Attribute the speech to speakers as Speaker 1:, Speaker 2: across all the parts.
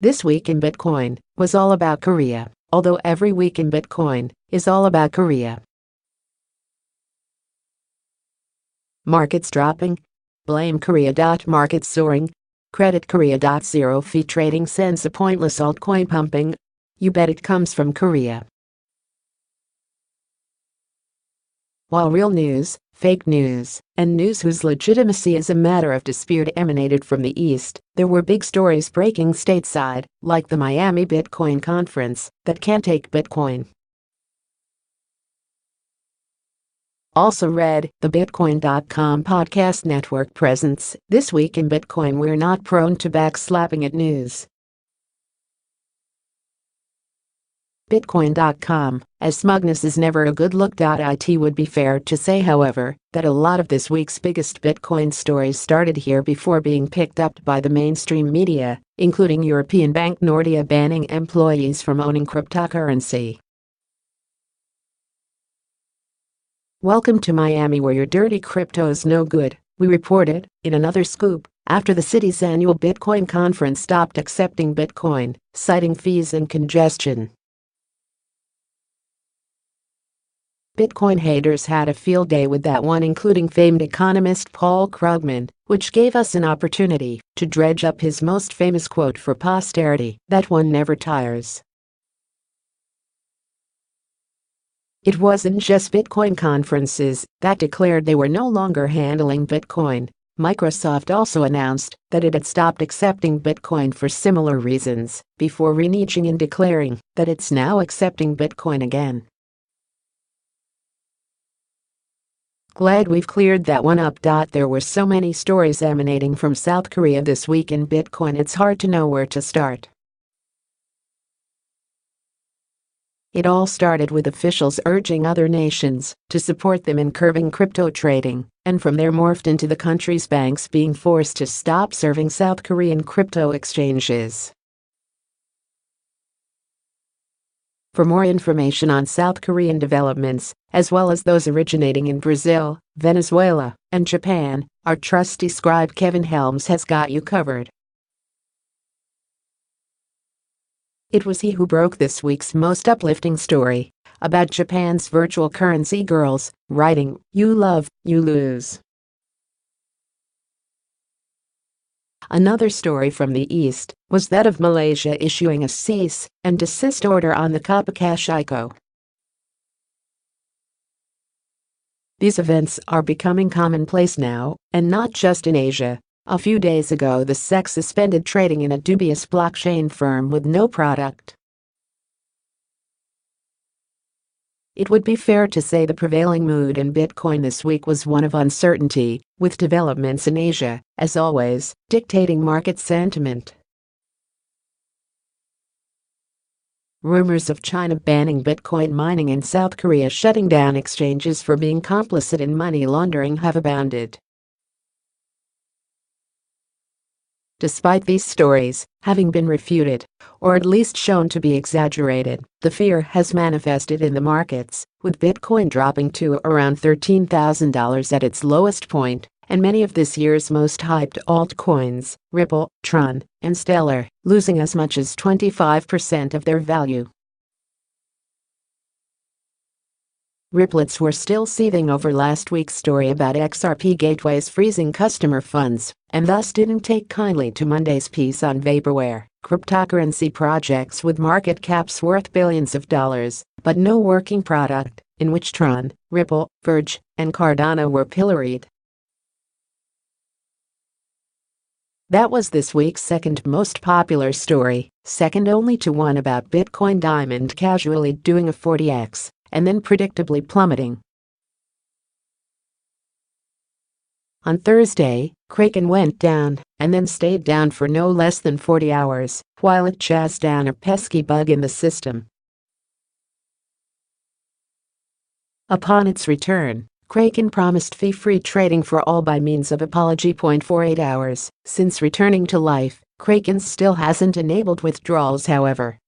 Speaker 1: This week in Bitcoin was all about Korea, although every week in Bitcoin is all about Korea. Markets dropping? Blame Korea.Markets soaring? Credit Korea.Zero fee trading sends a pointless altcoin pumping? You bet it comes from Korea. While real news, fake news, and news whose legitimacy is a matter of dispute emanated from the East, there were big stories breaking stateside, like the Miami Bitcoin conference, that can't take Bitcoin. Also read, the bitcoin.Com podcast network presents, This Week in Bitcoin we're not prone to backslapping at news. Bitcoin.com, as smugness is never a good look.It would be fair to say however, that a lot of this week's biggest Bitcoin stories started here before being picked up by the mainstream media, including European bank Nordea banning employees from owning cryptocurrency. Welcome to Miami where your dirty crypto's no good, we reported, in another scoop, after the city's annual Bitcoin conference stopped accepting Bitcoin, citing fees and congestion. Bitcoin haters had a field day with that one, including famed economist Paul Krugman, which gave us an opportunity to dredge up his most famous quote for posterity, that one never tires. It wasn't just Bitcoin conferences that declared they were no longer handling Bitcoin. Microsoft also announced that it had stopped accepting Bitcoin for similar reasons, before reneging and declaring that it's now accepting Bitcoin again. Glad we've cleared that one up. There were so many stories emanating from South Korea this week in Bitcoin it's hard to know where to start. It all started with officials urging other nations to support them in curbing crypto trading, and from there morphed into the country's banks being forced to stop serving South Korean crypto exchanges. For more information on South Korean developments, as well as those originating in Brazil, Venezuela, and Japan, our trusty scribe Kevin Helms has got you covered. It was he who broke this week's most uplifting story about Japan's virtual currency girls, writing, "You love, you lose." Another story from the East was that of Malaysia issuing a cease and desist order on the Copycash ICO. These events are becoming commonplace now, and not just in Asia. A few days ago the SEC suspended trading in a dubious blockchain firm with no product. It would be fair to say the prevailing mood in Bitcoin this week was one of uncertainty, with developments in Asia, as always, dictating market sentiment. Rumors of China banning Bitcoin mining and South Korea shutting down exchanges for being complicit in money laundering have abounded. Despite these stories having been refuted, or at least shown to be exaggerated, the fear has manifested in the markets, with Bitcoin dropping to around $13,000 at its lowest point, and many of this year's most hyped altcoins, Ripple, Tron, and Stellar, losing as much as 25% of their value. Ripplets were still seething over last week's story about XRP gateways freezing customer funds, and thus didn't take kindly to Monday's piece on vaporware, cryptocurrency projects with market caps worth billions of dollars, but no working product, in which Tron, Ripple, Verge, and Cardano were pilloried. That was this week's second most popular story, second only to one about Bitcoin Diamond casually doing a 40x. And then predictably plummeting. On Thursday, Kraken went down and then stayed down for no less than 40 hours while it chased down a pesky bug in the system. Upon its return, Kraken promised fee-free trading for all by means of apology. 48 hours since returning to life, Kraken still hasn't enabled withdrawals however.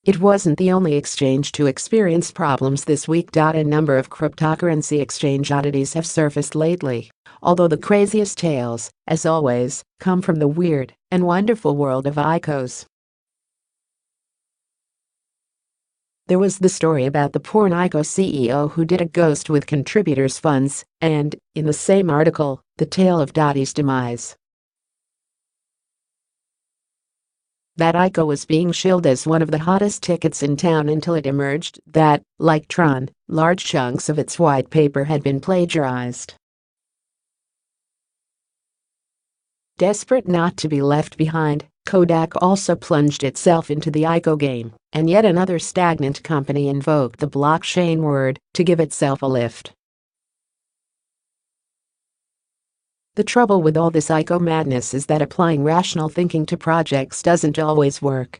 Speaker 1: It wasn't the only exchange to experience problems this week. A number of cryptocurrency exchange oddities have surfaced lately, although the craziest tales, as always, come from the weird and wonderful world of ICOs. There was the story about the porn ICO CEO who did a ghost with contributors' funds, and, in the same article, the tale of Dottie's demise. That ICO was being shilled as one of the hottest tickets in town until it emerged that, like Tron, large chunks of its white paper had been plagiarized. Desperate not to be left behind, Kodak also plunged itself into the ICO game, and yet another stagnant company invoked the blockchain word to give itself a lift. The trouble with all this ICO madness is that applying rational thinking to projects doesn't always work.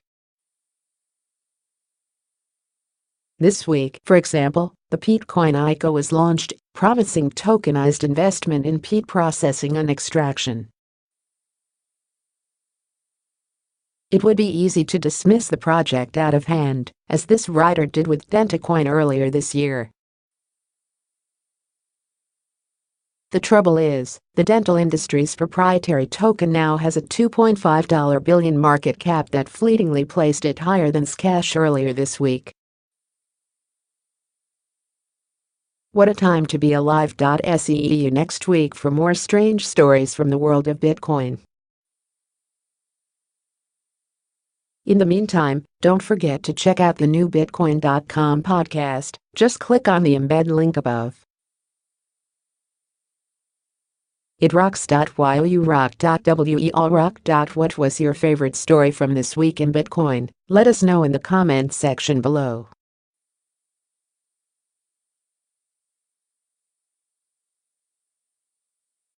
Speaker 1: This week, for example, the Bitcoin ICO was launched, promising tokenized investment in peat processing and extraction. It would be easy to dismiss the project out of hand, as this writer did with DentaCoin earlier this year. The trouble is, the dental industry's proprietary token now has a $2.5 billion market cap that fleetingly placed it higher than Cash earlier this week. What a time to be alive. See you next week for more strange stories from the world of Bitcoin. In the meantime, don't forget to check out the new bitcoin.com podcast. Just click on the embed link above. It rocks. While you rock. We'll rock. What was your favorite story from this week in Bitcoin? Let us know in the comments section below.